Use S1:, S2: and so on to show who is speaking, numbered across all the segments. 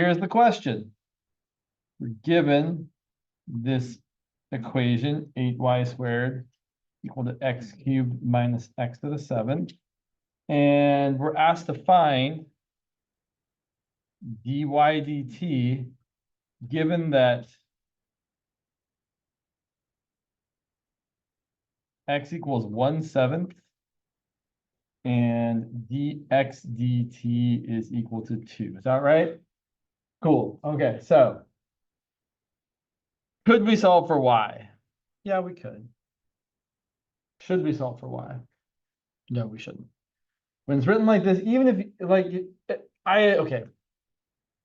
S1: Here's the question. We're given this equation, 8y squared equal to x cubed minus x to the 7th. And we're asked to find dy dt given that x equals 1/7 and dx dt is equal to 2. Is that right? Cool. Okay, so could we solve for y? Yeah, we could. Should we solve for y? No, we shouldn't. When it's written like this, even if okay,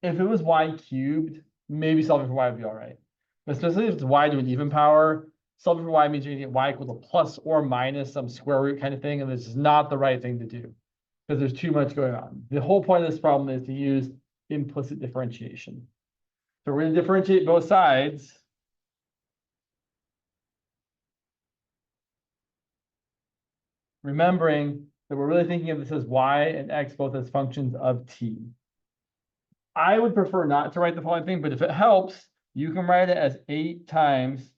S1: if it was y cubed, maybe solving for y would be all right. But especially if it's y to an even power, solving for y means you're gonna get y equals a plus or minus some square root kind of thing, and this is not the right thing to do because there's too much going on. The whole point of this problem is to use implicit differentiation. So we're gonna differentiate both sides. Remembering that we're really thinking of this as y and x both as functions of t. I would prefer not to write the following thing, but if it helps, you can write it as 8 times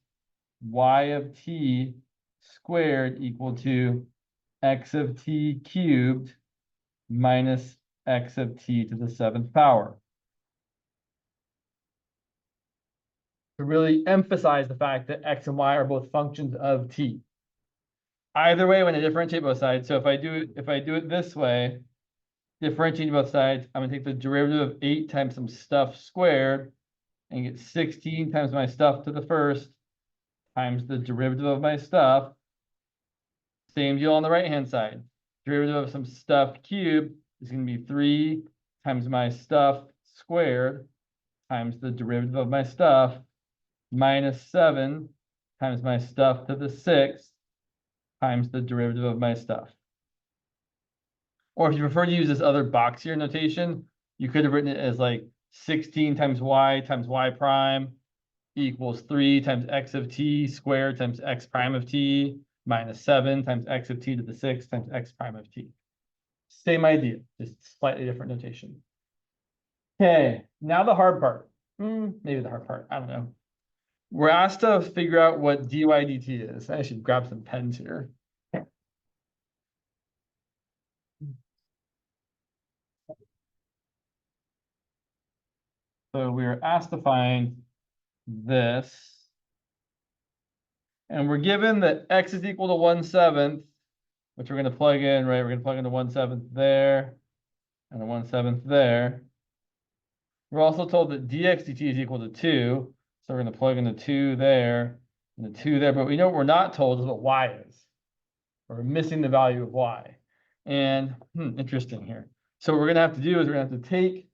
S1: y of t squared equal to x of t cubed minus x of t to the 7th power. To really emphasize the fact that x and y are both functions of t. Either way, when I differentiate both sides, so if I do it this way, differentiating both sides, I'm gonna take the derivative of 8 times some stuff squared and get 16 times my stuff to the first times the derivative of my stuff. Same deal on the right-hand side. Derivative of some stuff cubed is going to be 3 times my stuff squared times the derivative of my stuff minus 7 times my stuff to the 6th times the derivative of my stuff. Or if you prefer to use this other boxier notation, you could have written it as like 16 times y prime equals 3 times x of t squared times x prime of t minus 7 times x of t to the 6th times x prime of t. Same idea, just slightly different notation. Okay, now the hard part. Maybe the hard part, I don't know. We're asked to figure out what dy dt is. I should grab some pens here. So we are asked to find this. And we're given that x is equal to 1/7, which we're going to plug in, right? We're going to plug in the 1/7 there and the 1/7 there. We're also told that dx dt is equal to 2. So we're going to plug in the 2 there and the 2 there. But we know what we're not told is what y is. We're missing the value of y. And interesting here. So what we're going to have to do is we're going to have to take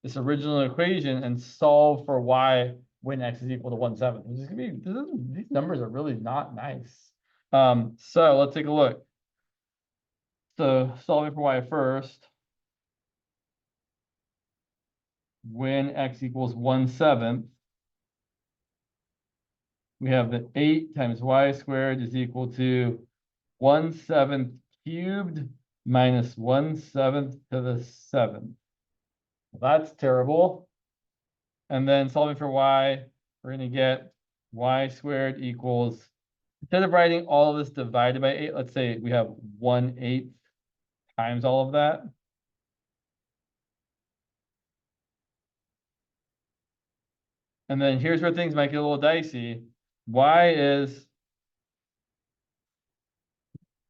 S1: this original equation and solve for y when x is equal to 1/7. These numbers are really not nice. So let's take a look. So solving for y first. When x equals 1/7, we have that 8 times y squared is equal to 1/7 cubed minus 1/7 to the 7th. Well, that's terrible. And then solving for y, we're going to get y squared equals, instead of writing all of this divided by 8, let's say we have 1/8 times all of that. And then here's where things might get a little dicey. Y is,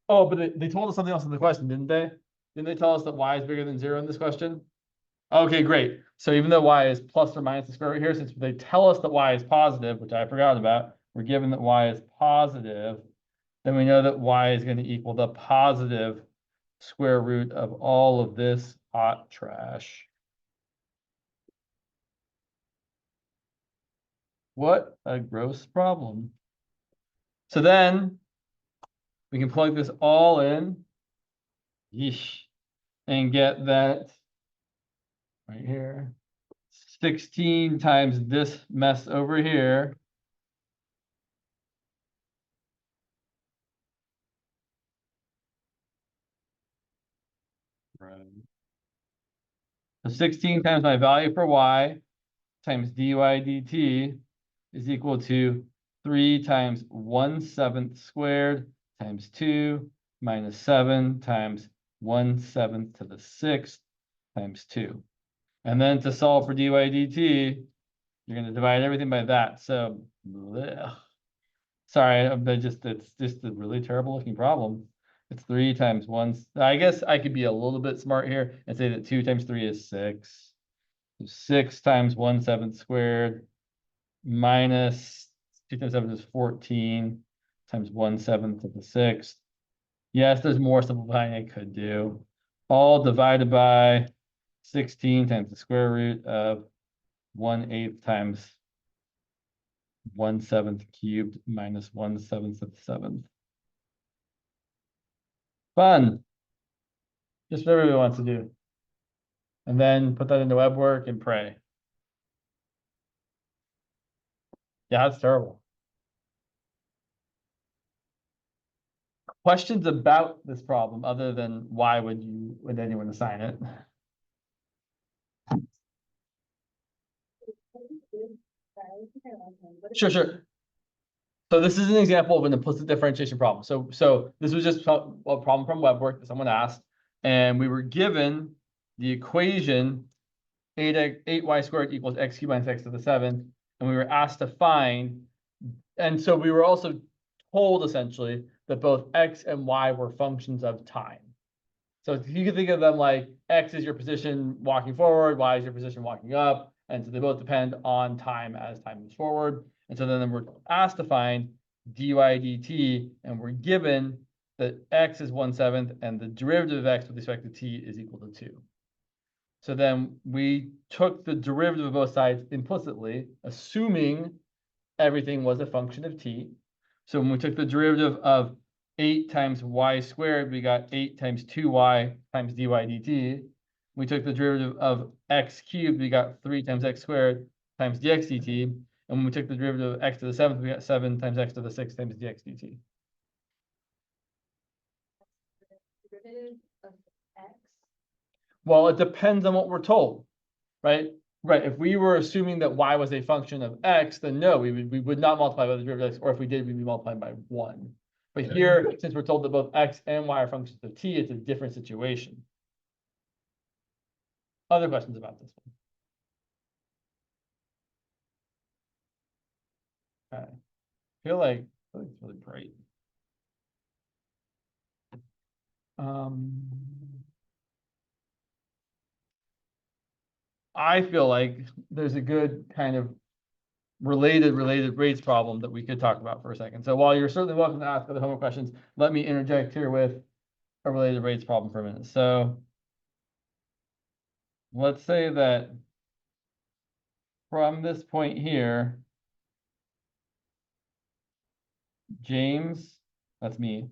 S1: oh, but they told us something else in the question, didn't they? Didn't they tell us that y is bigger than 0 in this question? Okay, great. So even though y is plus or minus the square root here, since they tell us that y is positive, which I forgot about, we're given that y is positive, then we know that y is going to equal the positive square root of all of this hot trash. What a gross problem. So then we can plug this all in. Yeesh. And get that right here. 16 times this mess over here. Right. So 16 times my value for y times dy dt is equal to 3 times 1/7 squared times 2 minus 7 times 1/7 to the 6th times 2. And then to solve for dy dt, you're going to divide everything by that. So, blech. Sorry, it's just a really terrible looking problem. It's 3 times 1. I guess I could be a little bit smart here and say that 2 times 3 is 6. So 6 times 1/7 squared minus 2 times 7 is 14 times 1/7 to the 6th. Yes, there's more simplifying I could do. All divided by 16 times the square root of 1/8 times 1/7 cubed minus 1/7 to the 7th. Fun. Just what everybody wants to do. And then put that into web work and pray. Yeah, that's terrible. Questions about this problem other than why would anyone assign it? Sure. So this is an example of an implicit differentiation problem. So this was just a problem from web work that someone asked, and we were given the equation 8y squared equals x cubed minus x to the 7th, and we were asked to find, and so we were also told essentially that both x and y were functions of time. So you can think of them like x is your position walking forward, y is your position walking up, and so they both depend on time as time moves forward. And so then we're asked to find dy dt, and we're given that x is 1/7 and the derivative of x with respect to t is equal to 2. So then we took the derivative of both sides implicitly, assuming everything was a function of t. So when we took the derivative of 8 times y squared, we got 8 times 2y times dy dt. We took the derivative of x cubed, we got 3 times x squared times dx dt. And when we took the derivative of x to the 7th, we got 7 times x to the 6th times dx dt. Derivative of x? Well, it depends on what we're told, right? Right. If we were assuming that y was a function of x, then no, we would not multiply by the derivative of x, or if we did, we'd be multiplying by 1. But here, since we're told that both x and y are functions of t, it's a different situation. Other questions about this one? Okay. I feel like it's really bright. I feel like there's a good kind of related rates problem that we could talk about for a second. So while you're certainly welcome to ask other homework questions, let me interject here with a related rates problem for a minute. So let's say that from this point here, James, that's me,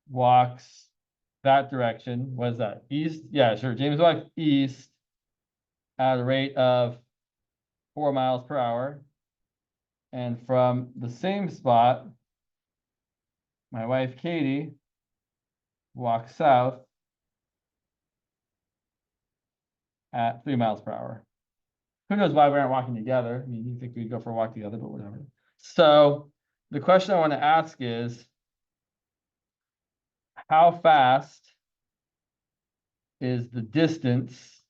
S1: walks that direction. What is that? East? Yeah, sure. James walks east at a rate of 4 miles per hour. And from the same spot, my wife, Katie, walks south at 3 miles per hour. Who knows why we aren't walking together? I mean, you think we'd go for a walk together, but whatever. So the question I want to ask is, how fast is the distance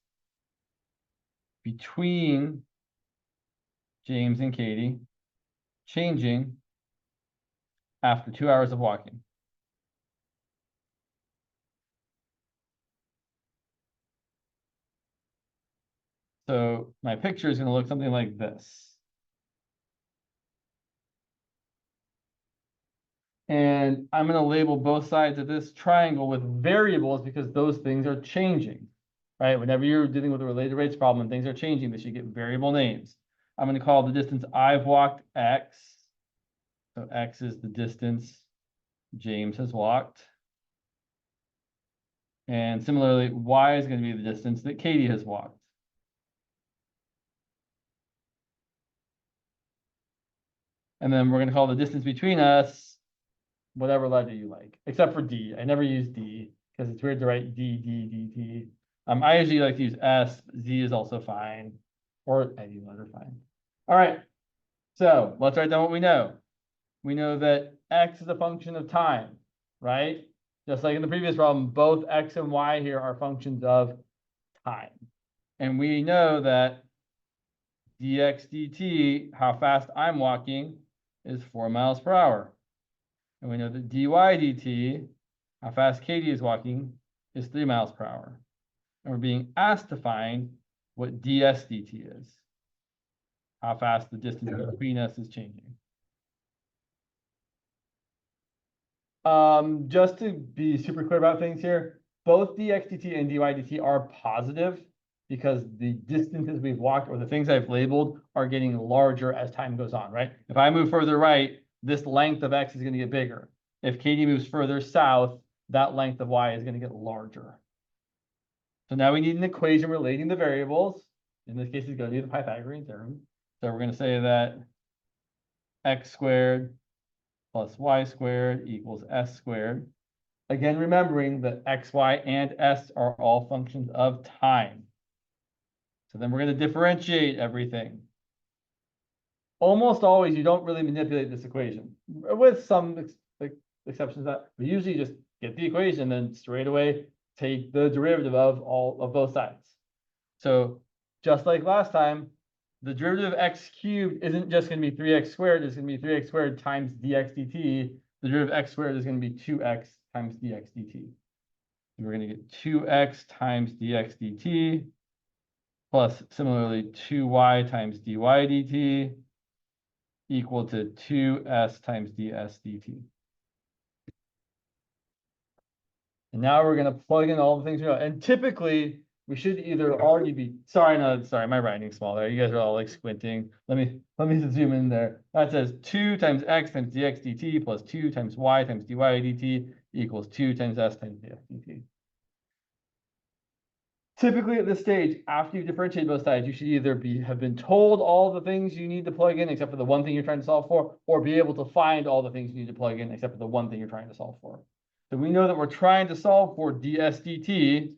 S1: between James and Katie changing after 2 hours of walking? So my picture is going to look something like this. And I'm going to label both sides of this triangle with variables because those things are changing, right? Whenever you're dealing with a related rates problem and things are changing, they should get variable names. I'm going to call the distance I've walked x. So x is the distance James has walked. And similarly, y is going to be the distance that Katie has walked. And then we're going to call the distance between us whatever letter you like, except for D. I never use D because it's weird to write D, D, D, T. I usually like to use S. Z is also fine, or any letter fine. All right. So let's write down what we know. We know that X is a function of time, right? Just like in the previous problem, both X and Y here are functions of time. And we know that dx dt, how fast I'm walking, is 4 miles per hour. And we know that dy dt, how fast Katie is walking, is 3 miles per hour. And we're being asked to find what ds dt is, how fast the distance between us is changing. Just to be super clear about things here, both dx dt and dy dt are positive because the distances we've walked or the things I've labeled are getting larger as time goes on, right? If I move further right, this length of X is going to get bigger. If Katie moves further south, that length of Y is going to get larger. So now we need an equation relating the variables. In this case, it's going to be the Pythagorean theorem. So we're going to say that X squared plus Y squared equals S squared. Again, remembering that X, Y, and S are all functions of time. So then we're going to differentiate everything. Almost always, you don't really manipulate this equation, with some exceptions to that. We usually just get the equation and then straight away take the derivative of both sides. So just like last time, the derivative of x cubed isn't just going to be 3x squared. It's going to be 3x squared times dx dt. The derivative of x squared is going to be 2x times dx dt. We're going to get 2x times dx dt plus similarly 2y times dy dt equal to 2s times ds dt. And now we're going to plug in all the things we know. And typically, we should either already be, sorry, my writing's small there. You guys are all like squinting. Let me just zoom in there. That says 2 times x times dx dt plus 2 times y times dy dt equals 2 times s times dx dt. Typically at this stage, after you differentiate both sides, you should either have been told all the things you need to plug in except for the one thing you're trying to solve for, or be able to find all the things you need to plug in except for the one thing you're trying to solve for. So we know that we're trying to solve for ds dt.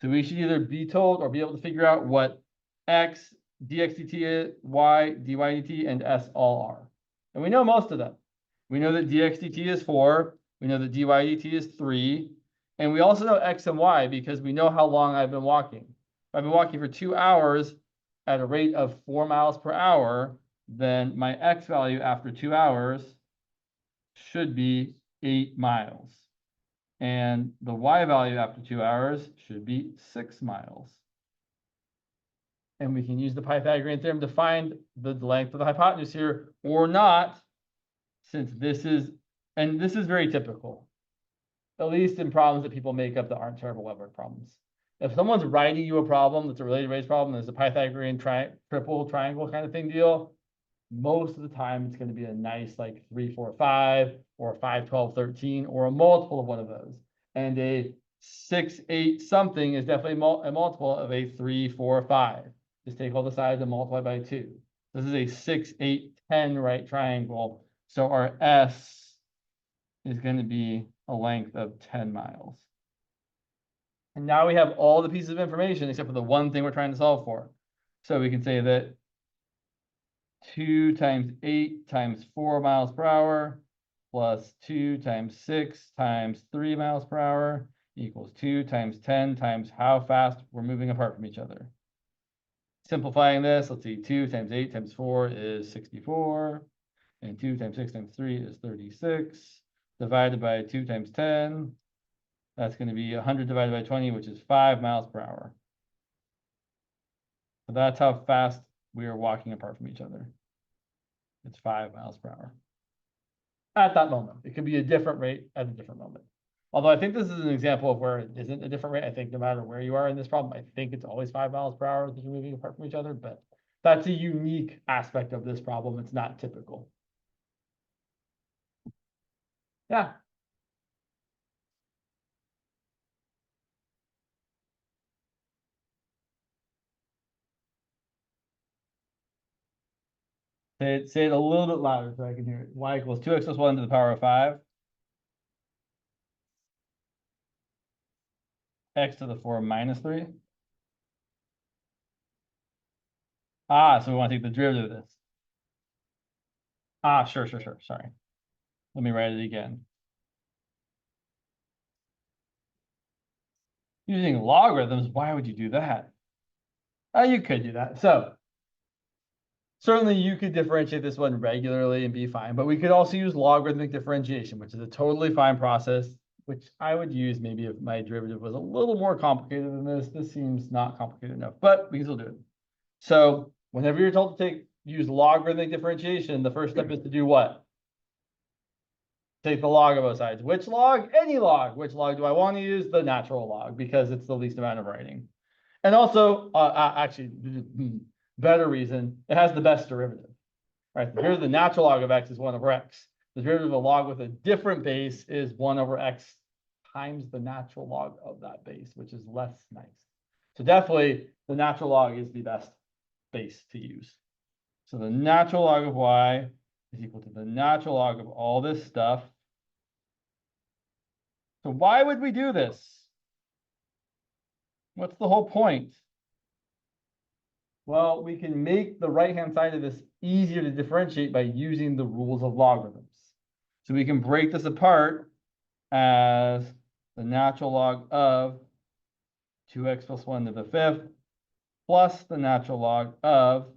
S1: So we should either be told or be able to figure out what x, dx dt, y, dy dt, and s all are. And we know most of them. We know that dx dt is 4. We know that dy dt is 3. And we also know x and y because we know how long I've been walking. If I've been walking for 2 hours at a rate of 4 miles per hour, then my x value after 2 hours should be 8 miles. And the y value after 2 hours should be 6 miles. And we can use the Pythagorean theorem to find the length of the hypotenuse here, or not, since this is very typical, at least in problems that people make up that aren't terrible web work problems. If someone's writing you a problem that's a related rates problem, there's a Pythagorean triple triangle kind of thing deal, most of the time it's going to be a nice like 3, 4, 5, or 5, 12, 13, or a multiple of one of those. And a 6, 8 something is definitely a multiple of a 3, 4, 5. Just take all the sides and multiply by 2. This is a 6, 8, 10 right triangle. So our S is going to be a length of 10 miles. And now we have all the pieces of information except for the one thing we're trying to solve for. So we can say that 2 times 8 times 4 miles per hour plus 2 times 6 times 3 miles per hour equals 2 times 10 times how fast we're moving apart from each other. Simplifying this, let's see, 2 times 8 times 4 is 64, and 2 times 6 times 3 is 36, divided by 2 times 10, that's going to be 100 divided by 20, which is 5 miles per hour. So that's how fast we are walking apart from each other. It's 5 miles per hour. At that moment. It could be a different rate at a different moment. Although I think this is an example of where it isn't a different rate. I think no matter where you are in this problem, I think it's always 5 miles per hour that you're moving apart from each other, but that's a unique aspect of this problem. It's not typical. Yeah. Say it a little bit louder so I can hear it. Y equals 2x plus 1 to the power of 5. x to the 4 minus 3. Ah, so we want to take the derivative of this. Ah, sure. Sorry. Let me write it again. Using logarithms, why would you do that? Oh, you could do that. So certainly you could differentiate this one regularly and be fine, but we could also use logarithmic differentiation, which is a totally fine process, which I would use maybe if my derivative was a little more complicated than this. This seems not complicated enough, but we can still do it. So whenever you're told to use logarithmic differentiation, the first step is to do what? Take the log of both sides. Which log? Any log. Which log do I want to use? The natural log, because it's the least amount of writing. And also, actually, better reason, it has the best derivative. Right? Here's the natural log of x is 1 over x. The derivative of a log with a different base is 1 over x times the natural log of that base, which is less nice. So definitely the natural log is the best base to use. So the natural log of y is equal to the natural log of all this stuff. So why would we do this? What's the whole point? Well, we can make the right-hand side of this easier to differentiate by using the rules of logarithms. So we can break this apart as the natural log of 2x plus 1 to the 5th plus the natural log of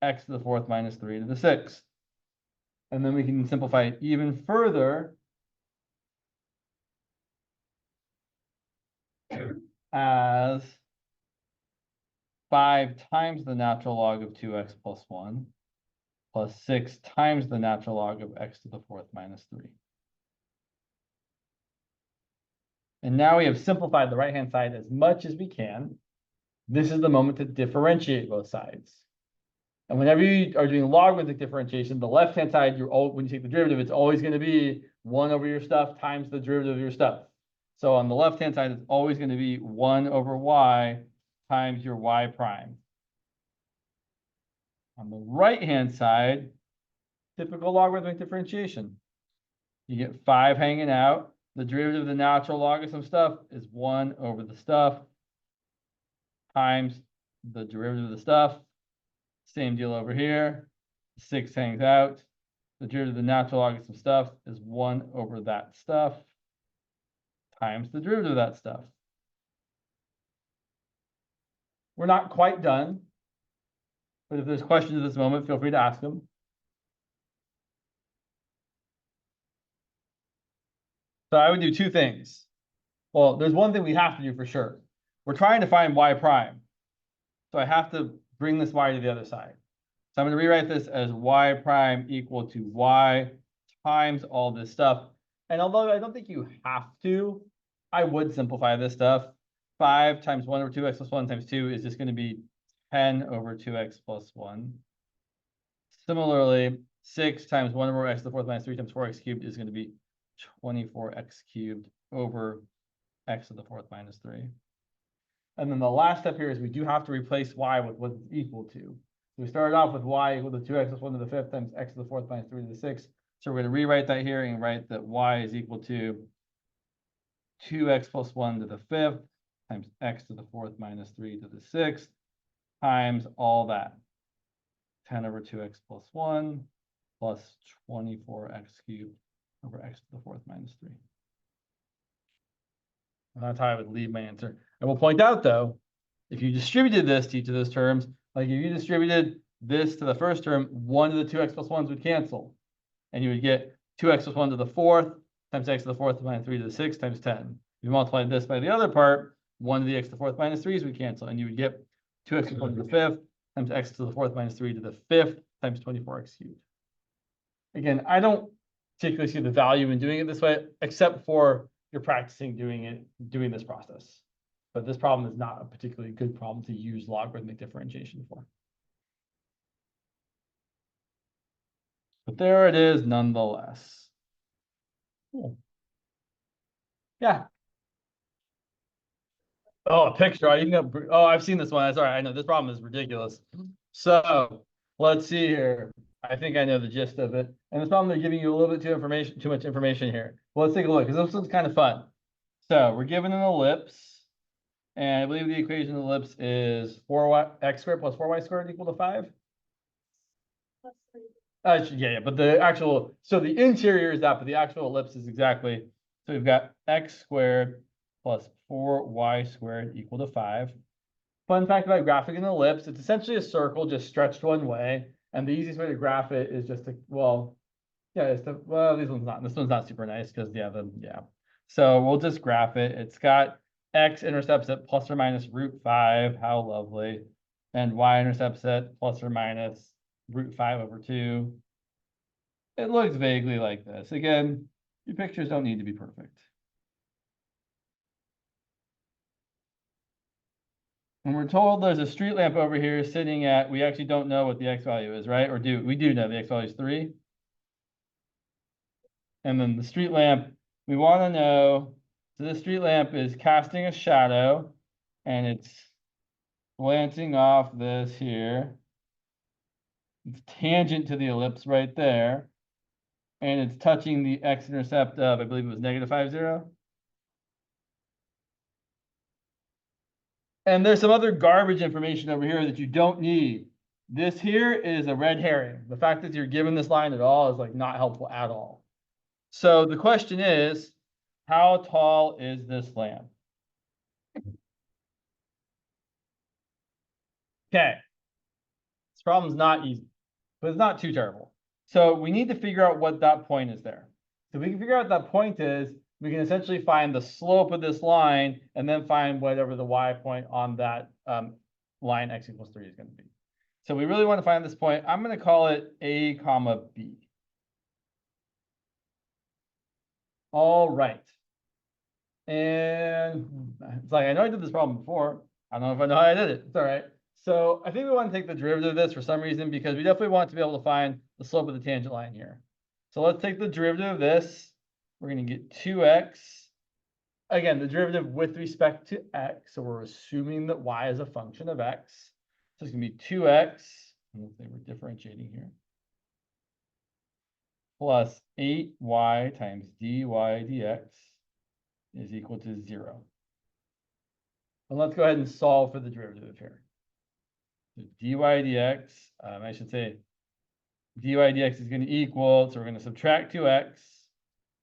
S1: x to the 4th minus 3 to the 6th. And then we can simplify it even further as 5 times the natural log of 2x plus 1 plus 6 times the natural log of x to the 4th minus 3. And now we have simplified the right-hand side as much as we can. This is the moment to differentiate both sides. And whenever you are doing logarithmic differentiation, the left-hand side, when you take the derivative, it's always going to be 1 over your stuff times the derivative of your stuff. So on the left-hand side, it's always going to be 1 over y times your y prime. On the right-hand side, typical logarithmic differentiation. You get 5 hanging out. The derivative of the natural log of some stuff is 1 over the stuff times the derivative of the stuff. Same deal over here. 6 hangs out. The derivative of the natural log of some stuff is 1 over that stuff times the derivative of that stuff. We're not quite done, but if there's questions at this moment, feel free to ask them. So I would do 2 things. Well, there's one thing we have to do for sure. We're trying to find y prime. So I have to bring this y to the other side. So I'm going to rewrite this as y prime equal to y times all this stuff. And although I don't think you have to, I would simplify this stuff. 5 times 1 over 2x plus 1 times 2 is just going to be 10 over 2x plus 1. Similarly, 6 times 1 over x to the 4th minus 3 times 4x cubed is going to be 24x cubed over x to the 4th minus 3. And then the last step here is we do have to replace y with what it's equal to. So we started off with y equal to 2x plus 1 to the 5th times x to the 4th minus 3 to the 6th. So we're going to rewrite that here and write that y is equal to 2x plus 1 to the 5th times x to the 4th minus 3 to the 6th times all that. 10 over 2x plus 1 plus 24x cubed over x to the 4th minus 3. And that's how I would leave my answer. I will point out, though, if you distributed this to each of those terms, like if you distributed this to the first term, one of the 2x plus 1s would cancel. And you would get 2x plus 1 to the 4th times x to the 4th minus 3 to the 6th times 10. If you multiply this by the other part, 1 to the x to the 4th minus 3s would cancel. And you would get 2x plus 1 to the 5th times x to the 4th minus 3 to the 5th times 24x cubed. Again, I don't particularly see the value in doing it this way, except for you're practicing doing this process. But this problem is not a particularly good problem to use logarithmic differentiation for. But there it is nonetheless. Cool. Yeah. Oh, a picture. I've seen this one. That's all right. I know this problem is ridiculous. So let's see here. I think I know the gist of it. And this problem, they're giving you a little bit too much information here. Well, let's take a look because this one's kind of fun. So we're given an ellipse. And I believe the equation of the ellipse is 4x squared plus 4y squared equal to 5. Yeah, but the actual, so the interior is that, but the actual ellipse is exactly, so we've got x squared plus 4y squared equal to 5. Fun fact about graphing an ellipse, it's essentially a circle just stretched one way. And the easiest way to graph it is just to, well, yeah, this one's not super nice because, yeah. So we'll just graph it. It's got x intercepts at plus or minus root 5. How lovely. And y intercepts at plus or minus root 5 over 2. It looks vaguely like this. Again, your pictures don't need to be perfect. And we're told there's a street lamp over here sitting at, we actually don't know what the x value is, right? Or we do know the x value is 3. And then the street lamp, we want to know, so the street lamp is casting a shadow and it's glancing off this here. It's tangent to the ellipse right there. And it's touching the x-intercept of, I believe it was -5, 0. And there's some other garbage information over here that you don't need. This here is a red herring. The fact that you're given this line at all is like not helpful at all. So the question is, how tall is this lamp? Okay. This problem's not easy, but it's not too terrible. So we need to figure out what that point is there. So we can figure out what that point is, we can essentially find the slope of this line and then find whatever the y point on that line x equals 3 is going to be. So we really want to find this point. I'm going to call it A comma B. All right. And it's like, I know I did this problem before. I don't know if I know how I did it. It's all right. So I think we want to take the derivative of this for some reason, because we definitely want to be able to find the slope of the tangent line here. So let's take the derivative of this. We're going to get 2x. Again, the derivative with respect to x. So we're assuming that y is a function of x. So it's going to be 2x. Let's say we're differentiating here. Plus 8y times dy dx is equal to 0. And let's go ahead and solve for the derivative here. So dy dx, I should say dy dx is going to equal, so we're going to subtract 2x,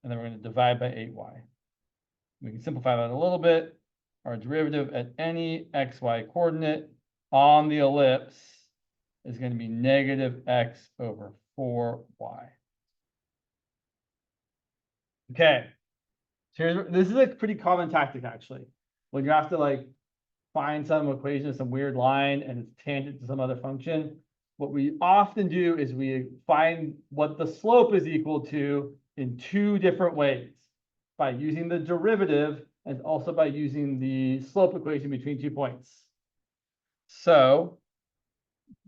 S1: and then we're going to divide by 8y. We can simplify that a little bit. Our derivative at any xy coordinate on the ellipse is going to be -x over 4y. Okay. So this is a pretty common tactic, actually. When you have to like find some equation, some weird line, and it's tangent to some other function, what we often do is we find what the slope is equal to in two different ways, by using the derivative and also by using the slope equation between 2 points. So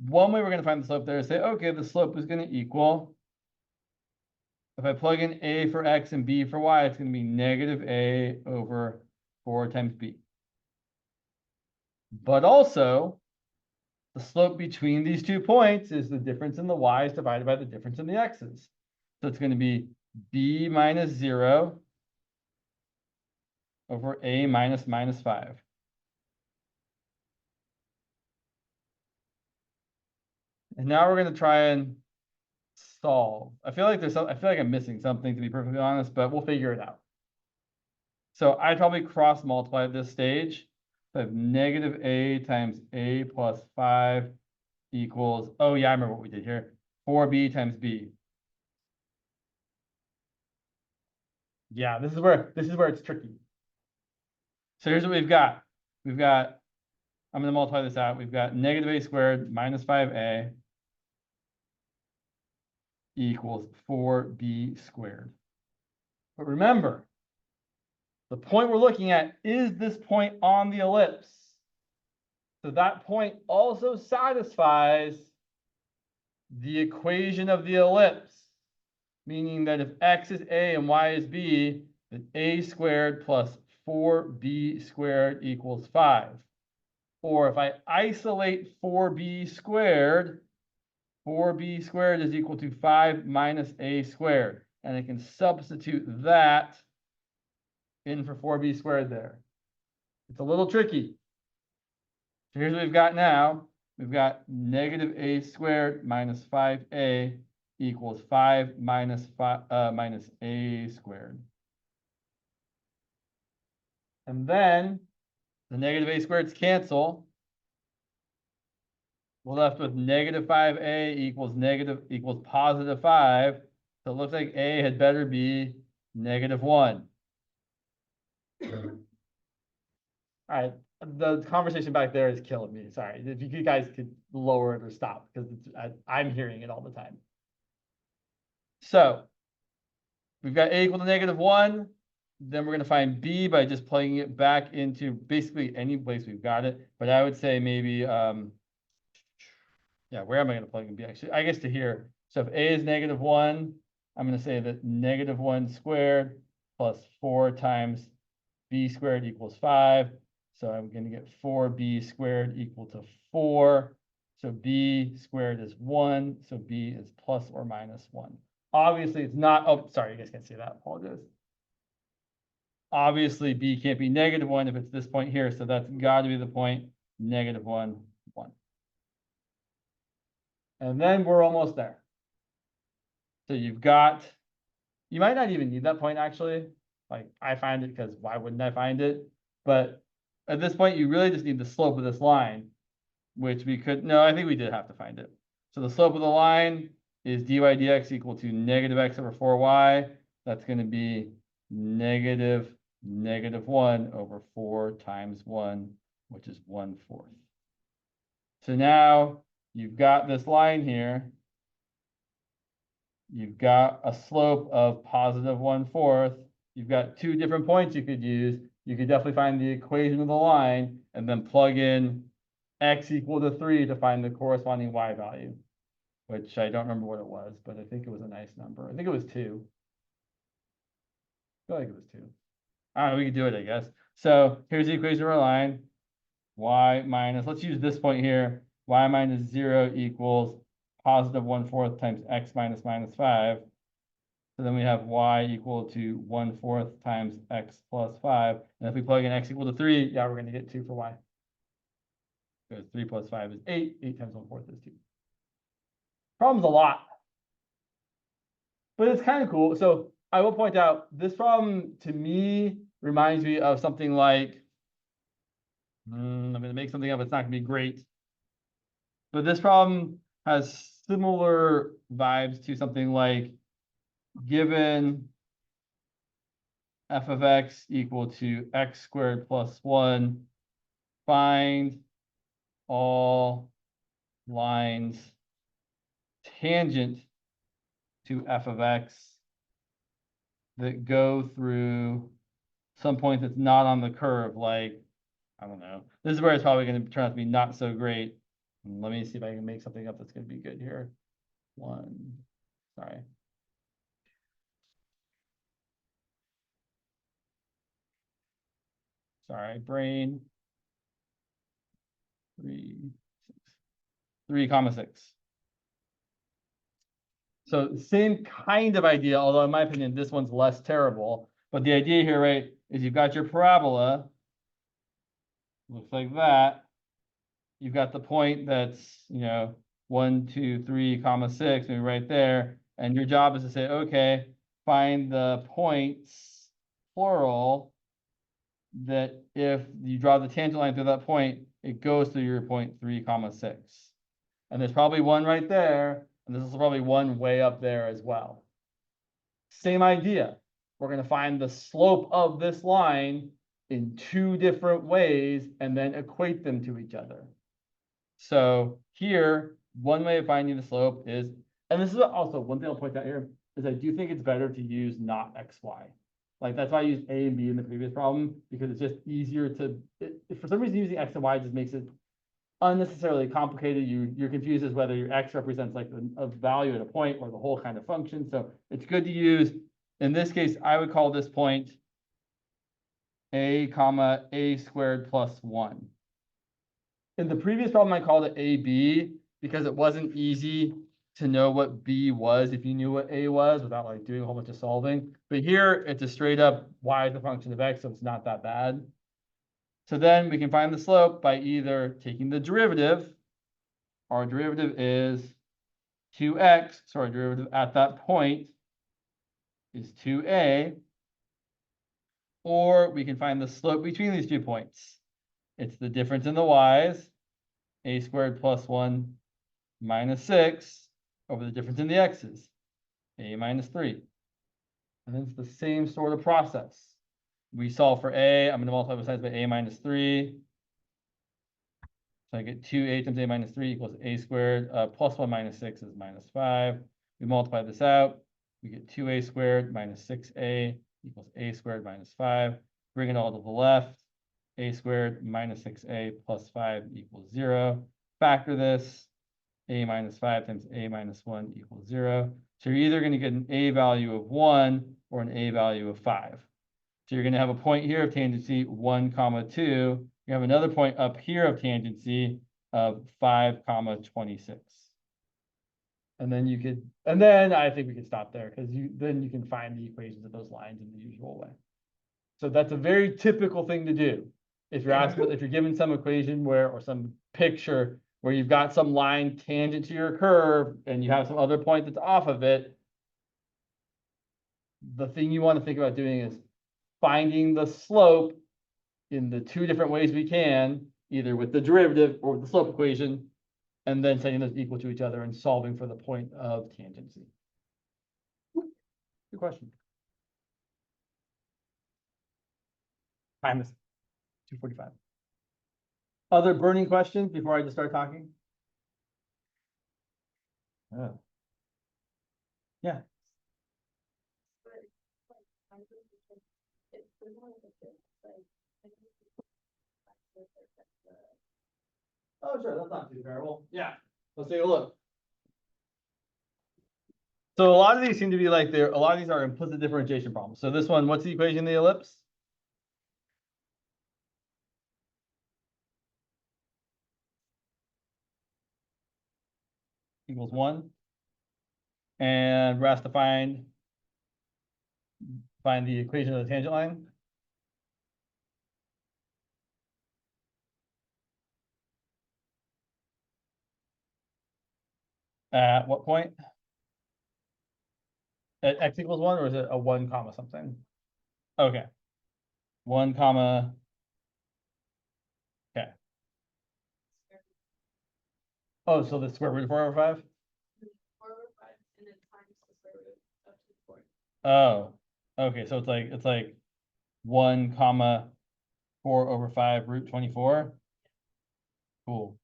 S1: one way we're going to find the slope there is say, okay, the slope is going to equal, if I plug in a for x and b for y, it's going to be -a over 4 times b. But also, the slope between these 2 points is the difference in the y's divided by the difference in the x's. So it's going to be b minus 0 over a minus -5. And now we're going to try and solve. I feel like I'm missing something, to be perfectly honest, but we'll figure it out. So I'd probably cross multiply at this stage. So I have -a times a plus 5 equals, oh yeah, I remember what we did here. 4b times b. Yeah, this is where it's tricky. So here's what we've got. I'm going to multiply this out. We've got -a squared minus 5a equals 4b squared. But remember, the point we're looking at is this point on the ellipse. So that point also satisfies the equation of the ellipse, meaning that if x is a and y is b, then a squared plus 4b squared equals 5. Or if I isolate 4b squared is equal to 5 minus a squared. And I can substitute that in for 4b squared there. It's a little tricky. So here's what we've got now. We've got negative a squared minus 5a equals 5 minus a squared. And then the negative a squareds cancel. We're left with negative 5a equals positive 5. So it looks like a had better be negative 1. All right. The conversation back there is killing me. Sorry. If you guys could lower it or stop, because I'm hearing it all the time. So we've got a equal to negative 1. Then we're going to find b by just plugging it back into basically any place we've got it. But I would say maybe, yeah, where am I going to plug in b? Actually, I guess to here. So if a is negative 1, I'm going to say that negative 1 squared plus 4 times b squared equals 5. So I'm going to get 4b squared equal to 4. So b squared is 1. So b is plus or minus 1. Obviously, it's not. Oh, sorry, you guys can't see that. Apologize. Obviously, b can't be negative 1 if it's this point here. So that's got to be the point negative 1, 1. And then we're almost there. So you've got, you might not even need that point actually. Like I find it because why wouldn't I find it? But at this point, you really just need the slope of this line, which we could, no, I think we did have to find it. So the slope of the line is dy dx equal to negative x over 4y. That's going to be negative 1 over 4 times 1, which is 1/4. So now you've got this line here. You've got a slope of positive 1/4. You've got two different points you could use. You could definitely find the equation of the line and then plug in x equal to 3 to find the corresponding y value, which I don't remember what it was, but I think it was a nice number. I think it was 2. I feel like it was 2. All right, we could do it, I guess. So here's the equation of our line. Y minus, let's use this point here. Y minus 0 equals positive 1/4 times x minus minus 5. So then we have y equal to 1/4 times x plus 5. And if we plug in x equal to 3, yeah, we're going to get 2 for y. Because 3 plus 5 is 8. 8 times 1/4 is 2. Problem's a lot. But it's kind of cool. So I will point out, this problem to me reminds me of something like, I'm going to make something up. It's not going to be great. But this problem has similar vibes to something like, given f of x equal to x squared plus 1, find all lines tangent to f of x that go through some point that's not on the curve, like, I don't know. This is where it's probably going to turn out to be not so great. Let me see if I can make something up that's going to be good here. Sorry. Sorry, brain. 3,6. So same kind of idea, although in my opinion, this one's less terrible. But the idea here, right, is you've got your parabola. Looks like that. You've got the point that's, 1, 2, 3, 6, maybe right there. And your job is to say, okay, find the points, plural, that if you draw the tangent line through that point, it goes through your point 3, 6. And there's probably one right there, and there's probably one way up there as well. Same idea. We're going to find the slope of this line in 2 different ways and then equate them to each other. So here, one way of finding the slope is, and this is also one thing I'll point out here, is I do think it's better to use not xy. Like that's why I used a and b in the previous problem, because it's just easier to, if for some reason using x and y just makes it unnecessarily complicated. You're confused as whether your x represents like a value at a point or the whole kind of function. So it's good to use, in this case, I would call this point a comma a squared plus 1. In the previous problem, I called it AB because it wasn't easy to know what B was if you knew what A was without like doing a whole bunch of solving. But here it's a straight up y is the function of x, so it's not that bad. So then we can find the slope by either taking the derivative. Our derivative is 2x, so our derivative at that point is 2a. Or we can find the slope between these 2 points. It's the difference in the y's, a squared plus 1 minus 6, over the difference in the x's, a minus 3. And then it's the same sort of process. We solve for a, I'm going to multiply both sides by a minus 3. So I get 2a times a minus 3 equals a squared, plus 1 minus 6 is minus 5. We multiply this out, we get 2a squared minus 6a equals a squared minus 5. Bring it all to the left, a squared minus 6a plus 5 equals 0. Factor this, a minus 5 times a minus 1 equals 0. So you're either going to get an a value of 1 or an a value of 5. So you're going to have a point here of tangency 1, 2. You have another point up here of tangency of 5, 26. And then I think we could stop there because then you can find the equations of those lines in the usual way. So that's a very typical thing to do. If you're given some equation or some picture where you've got some line tangent to your curve and you have some other point that's off of it, the thing you want to think about doing is finding the slope in the 2 different ways we can, either with the derivative or with the slope equation, and then setting those equal to each other and solving for the point of tangency. Good question. Time is 2:45. Other burning questions before I just start talking? Oh. Yeah. Oh, sure, that's not too terrible. Yeah, let's take a look. So a lot of these seem to be like a lot of these are implicit differentiation problems. So this one, what's the equation of the ellipse? Equals 1. And we're asked to find the equation of the tangent line. At what point? At x equals 1, or is it a 1 comma something? Okay. 1 comma. Okay. Oh, so the square root of 4/5?
S2: 4/5 and then times the square root up to the 4.
S1: Oh, okay. So it's like 1 comma 4/5 root 24. Cool.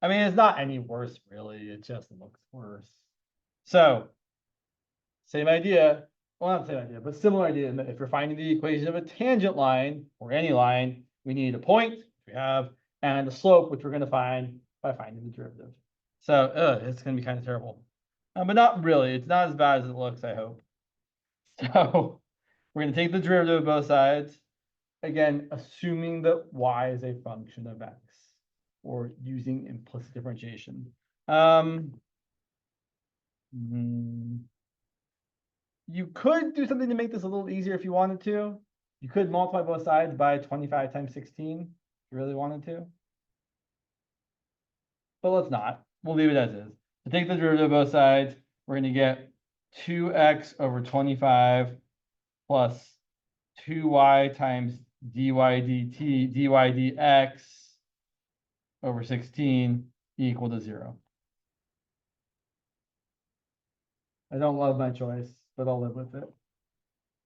S1: I mean, it's not any worse, really. It just looks worse. So, same idea. Well, not same idea, but similar idea. In that if you're finding the equation of a tangent line or any line, we need a point, which we have, and a slope, which we're going to find by finding the derivative. So, it's going to be kind of terrible. But not really. It's not as bad as it looks, I hope. So, we're going to take the derivative of both sides. Again, assuming that y is a function of x, or using implicit differentiation. You could do something to make this a little easier if you wanted to. You could multiply both sides by 25 times 16 if you really wanted to. But let's not. We'll leave it as is. To take the derivative of both sides, we're going to get 2x over 25 plus 2y times dy dt dy dx over 16 equal to 0. I don't love my choice, but I'll live with it.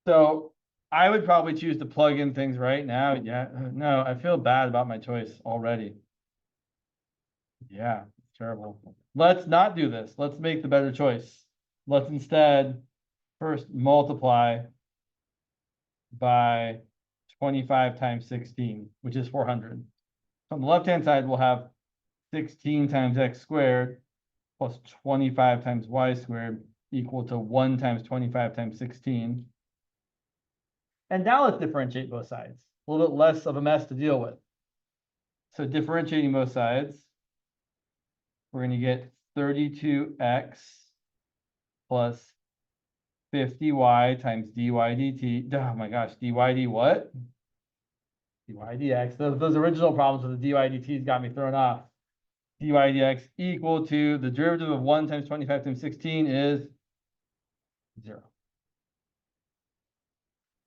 S1: So I would probably choose to plug in things right now. Yeah, no, I feel bad about my choice already. Yeah, it's terrible. Let's not do this. Let's make the better choice. Let's instead first multiply by 25 times 16, which is 400. So on the left-hand side, we'll have 16 times x squared plus 25 times y squared equal to 1 times 25 times 16. And now let's differentiate both sides. A little bit less of a mess to deal with. So differentiating both sides, we're going to get 32x plus 50y times dy dt. Oh my gosh, dy d what? dy dx. Those original problems with the dy dt's got me thrown off. Dy dx equal to the derivative of 1 times 25 times 16 is 0.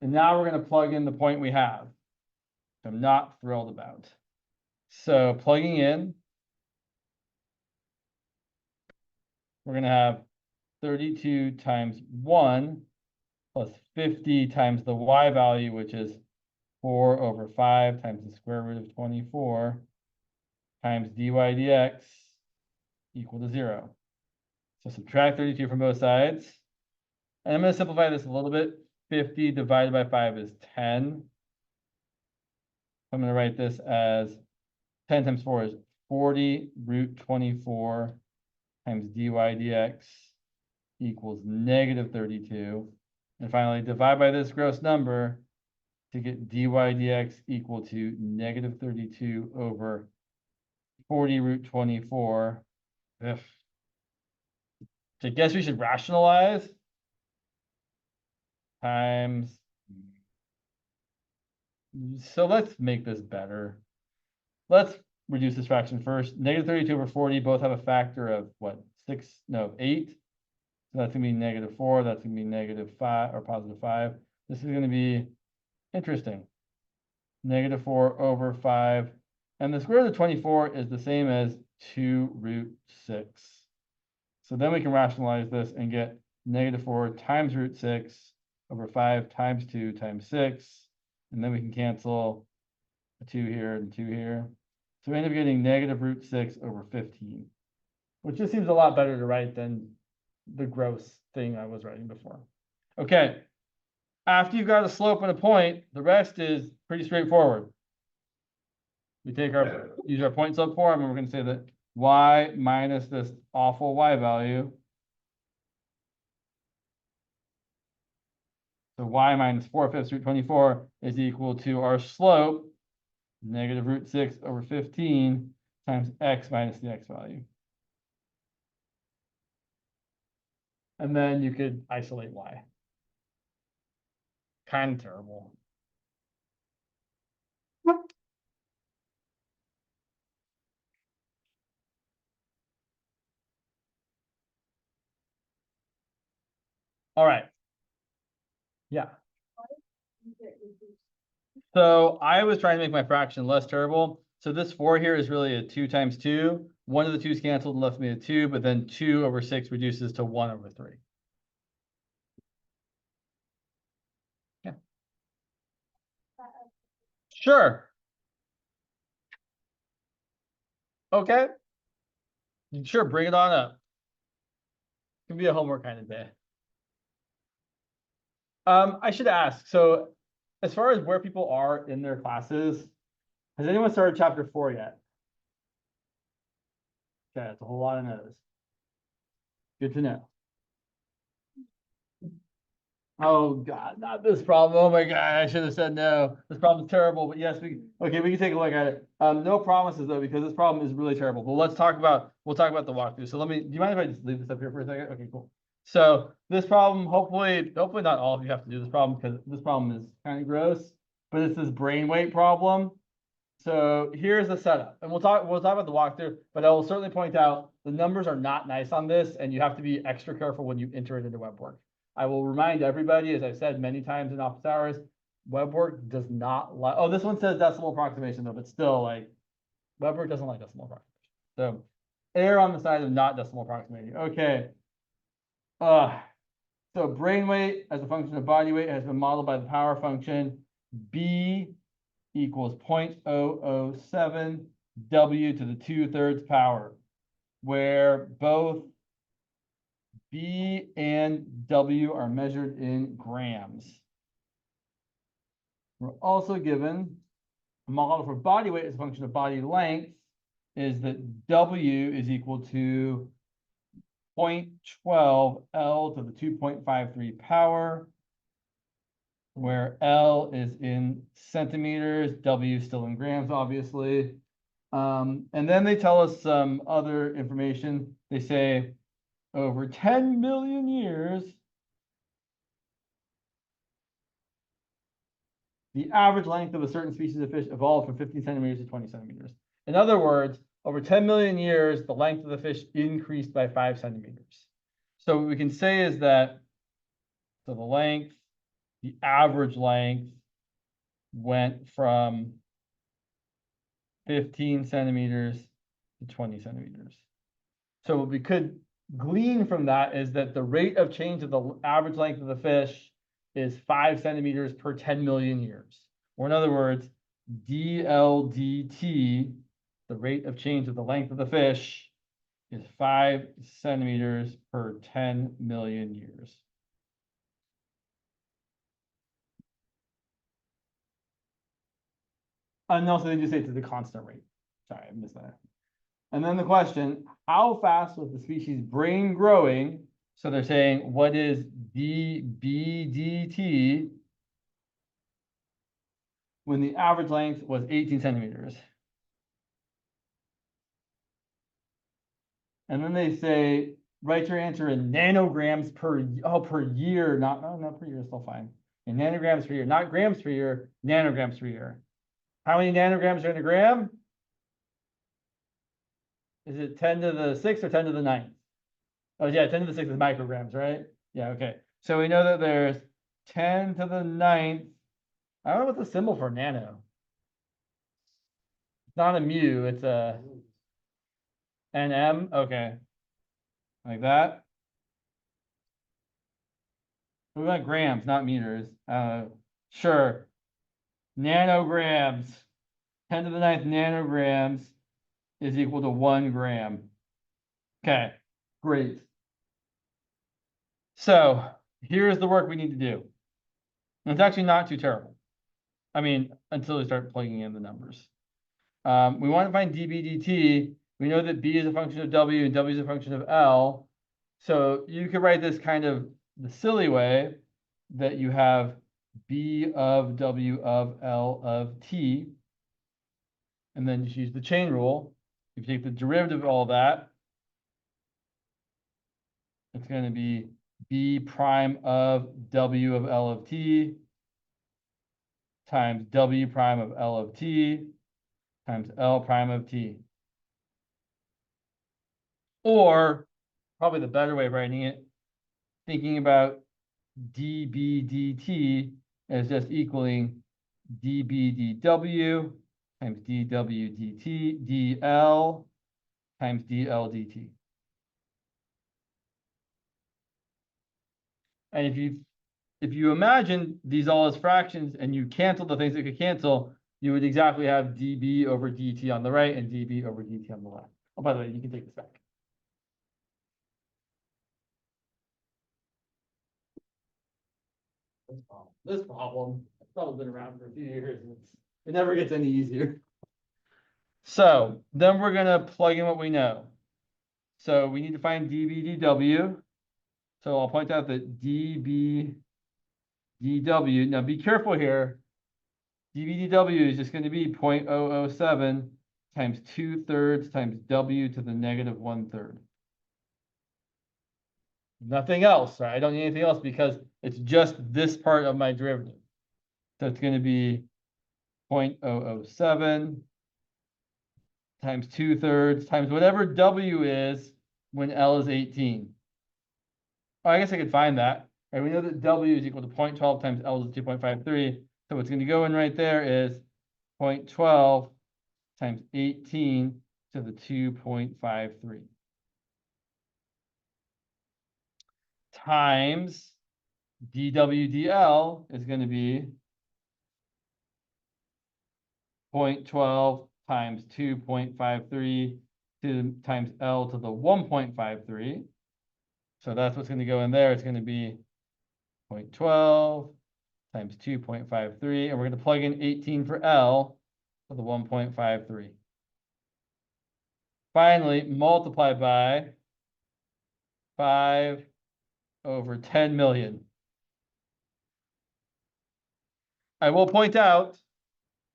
S1: And now we're going to plug in the point we have, which I'm not thrilled about. So plugging in, we're going to have 32 times 1 plus 50 times the y value, which is 4 over 5 times the square root of 24 times dy dx equal to 0. So subtract 32 from both sides. And I'm going to simplify this a little bit. 50 divided by 5 is 10. I'm going to write this as 10 times 4 is 40 root 24 times dy dx equals negative 32. And finally, divide by this gross number to get dy dx equal to negative 32 over 40 root 24. Ugh. So I guess we should rationalize times. So let's make this better. Let's reduce this fraction first. Negative 32 over 40 both have a factor of what? 6? No, 8. So that's going to be negative 4. That's going to be negative 5 or positive 5. This is going to be interesting. Negative 4 over 5. And the square root of 24 is the same as 2 root 6. So then we can rationalize this and get negative 4 times root 6 over 5 times 2 times 6. And then we can cancel a 2 here and 2 here. So we end up getting negative root 6 over 15, which just seems a lot better to write than the gross thing I was writing before. Okay. After you've got a slope and a point, the rest is pretty straightforward. We take use our point slope form, and we're going to say that y minus this awful y value. So y minus 4/5 root 24 is equal to our slope, negative root 6 over 15 times x minus the x value. And then you could isolate y. Kind of terrible. All right. Yeah. So I was trying to make my fraction less terrible. So this 4 here is really a 2 times 2. One of the 2's canceled and left me a 2, but then 2 over 6 reduces to 1 over 3. Yeah. Sure. Okay. Sure, bring it on up. It can be a homework kind of day. I should ask, so as far as where people are in their classes, has anyone started chapter 4 yet? Okay, that's a whole lot of no's. Good to know. Oh God, not this problem. Oh my God, I should have said no. This problem is terrible, but yes, we can take a look at it. No promises though, because this problem is really terrible. But we'll talk about the walkthrough. So do you mind if I just leave this up here for a second? Okay, cool. So this problem, hopefully not all of you have to do this problem because this problem is kind of gross, but it's this brain weight problem. So here's the setup, and we'll talk about the walkthrough, but I will certainly point out the numbers are not nice on this, and you have to be extra careful when you enter it into WebWork. I will remind everybody, as I've said many times in office hours, WebWork does not like. Oh, this one says decimal approximation though, but still, like, WebWork doesn't like decimal approximation. So err on the side of not decimal approximating. Okay. So brain weight as a function of body weight has been modeled by the power function B equals 0.007 W to the 2/3 power, where both B and W are measured in grams. We're also given a model for body weight as a function of body length is that W is equal to 0.12 L to the 2.53 power, where L is in centimeters, W still in grams, obviously. And then they tell us some other information. They say over 10 million years, the average length of a certain species of fish evolved from 15 centimeters to 20 centimeters. In other words, over 10 million years, the length of the fish increased by 5 centimeters. So what we can say is that, so the average length went from 15 centimeters to 20 centimeters. So what we could glean from that is that the rate of change of the average length of the fish is 5 centimeters per 10 million years. Or in other words, DLDT, the rate of change of the length of the fish, is 5 centimeters per 10 million years. And also they just say to the constant rate. Sorry, I missed that. And then the question, how fast was the species brain growing? So they're saying, what is dBdt when the average length was 18 centimeters? And then they say, write your answer in nanograms per year, not per year, still fine. In nanograms per year, not grams per year, nanograms per year. How many nanograms are in a gram? Is it 10 to the 6th or 10 to the 9th? Oh yeah, 10 to the 6th is micrograms, right? Yeah, okay. So we know that there's 10 to the 9th. I don't know what the symbol for nano. It's not a mu, it's a NM. Okay. Like that. What about grams, not meters? Sure. Nanograms. 10 to the 9th nanograms is equal to 1 gram. Okay, great. So here's the work we need to do. And it's actually not too terrible. I mean, until we start plugging in the numbers. We want to find dBdt. We know that B is a function of W and W is a function of L. So you could write this kind of the silly way that you have B of W of L of T. And then just use the chain rule. If you take the derivative of all that, it's going to be B prime of W of L of T times W prime of L of T times L prime of T. Or probably the better way of writing it, thinking about dBdt as just equaling dBdW times dWdt dL times dL dt. And if you imagine these all as fractions and you cancel the things that could cancel, you would exactly have dB over dt on the right and dB over dt on the left. Oh, by the way, you can take this back. This problem, it's probably been around for a few years and it never gets any easier. So then we're going to plug in what we know. So we need to find dBdW. So I'll point out that dBdW, now be careful here. dBdW is just going to be 0.007 times 2/3 times W to the negative 1/3. Nothing else, right? I don't need anything else because it's just this part of my derivative. So it's going to be 0.007 times 2/3 times whatever W is when L is 18. Oh, I guess I could find that. Right? We know that W is equal to 0.12 times L is 2.53. So what's going to go in right there is 0.12 times 18 to the 2.53. Times dWdL is going to be 0.12 times 2.53 times L to the 1.53. So that's what's going to go in there. It's going to be 0.12 times 2.53. And we're going to plug in 18 for L for the 1.53. Finally, multiply by 5 over 10 million. I will point out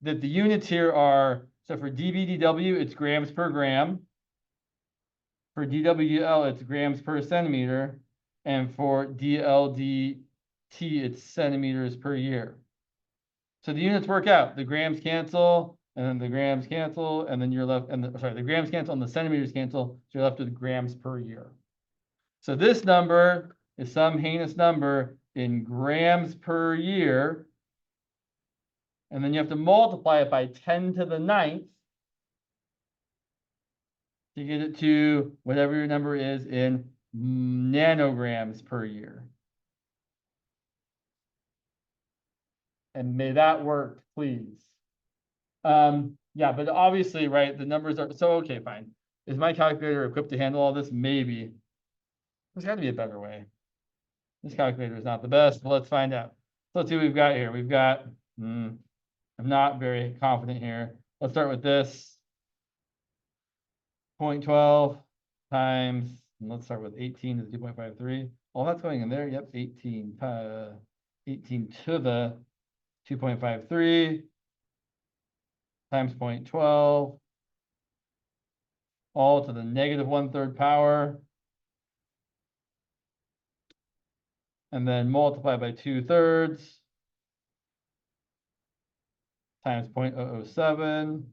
S1: that the units here are, so for dBdW, it's grams per gram. For dWdL, it's grams per centimeter. And for dLdt, it's centimeters per year. So the units work out. The grams cancel, and then the grams cancel, and then you're left, and the grams cancel and the centimeters cancel, so you're left with grams per year. So this number is some heinous number in grams per year. And then you have to multiply it by 10 to the 9th to get it to whatever your number is in nanograms per year. And may that work, please. Yeah, but obviously, right, the numbers are, so okay, fine. Is my calculator equipped to handle all this? Maybe. There's got to be a better way. This calculator is not the best, but let's find out. So let's see what we've got here. We've got, I'm not very confident here. Let's start with this. 0.12 times, and let's start with 18 to the 2.53. All that's going in there. Yep, 18 to the 2.53 times 0.12, all to the negative 1/3 power. And then multiply by 2/3 times 0.007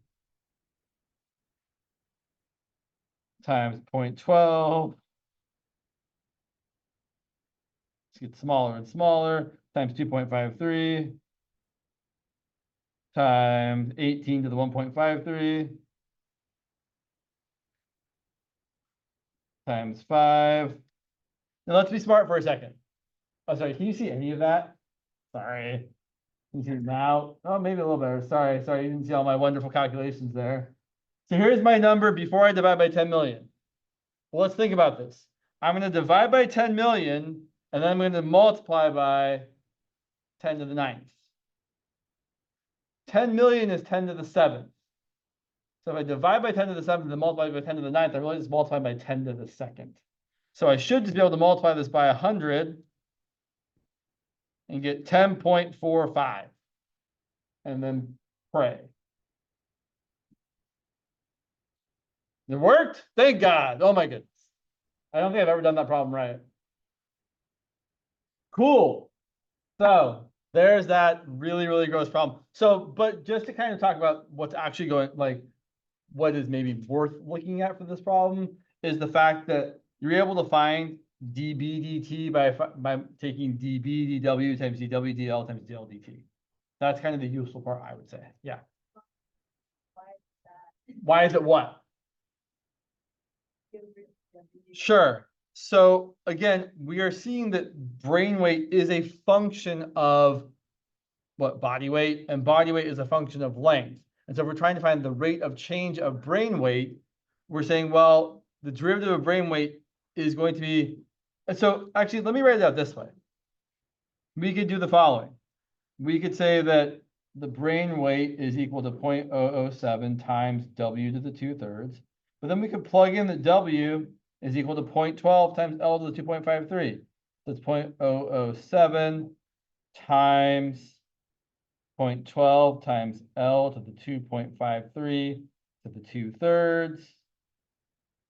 S1: times 0.12. Let's get smaller and smaller, times 2.53 times 18 to the 1.53 times 5. Now let's be smart for a second. Oh, sorry, can you see any of that? Sorry. Can you see it now? Oh, maybe a little better. Sorry, you didn't see all my wonderful calculations there. So here's my number before I divide by 10 million. Well, let's think about this. I'm going to divide by 10 million, and then I'm going to multiply by 10 to the 9th. 10 million is 10 to the 7th. So if I divide by 10 to the 7th and multiply by 10 to the 9th, I really just multiply by 10 to the 2nd. So I should just be able to multiply this by 100 and get 10.45. And then pray. It worked? Thank God. Oh my goodness. I don't think I've ever done that problem right. Cool. So there's that really, really gross problem. So, but just to kind of talk about what's actually going, like what is maybe worth looking at for this problem is the fact that you're able to find dB dt by taking dB dw times dw dl times dl dt. That's kind of the useful part, I would say. Yeah. Why is it what? Sure. So again, we are seeing that brain weight is a function of what? Body weight, and body weight is a function of length. And so if we're trying to find the rate of change of brain weight, we're saying, well, the derivative of brain weight is going to be, and so actually, let me write it out this way. We could do the following. We could say that the brain weight is equal to 0.007 times W to the 2/3. But then we could plug in that W is equal to 0.12 times L to the 2.53. That's 0.007 times 0.12 times L to the 2.53 to the 2/3.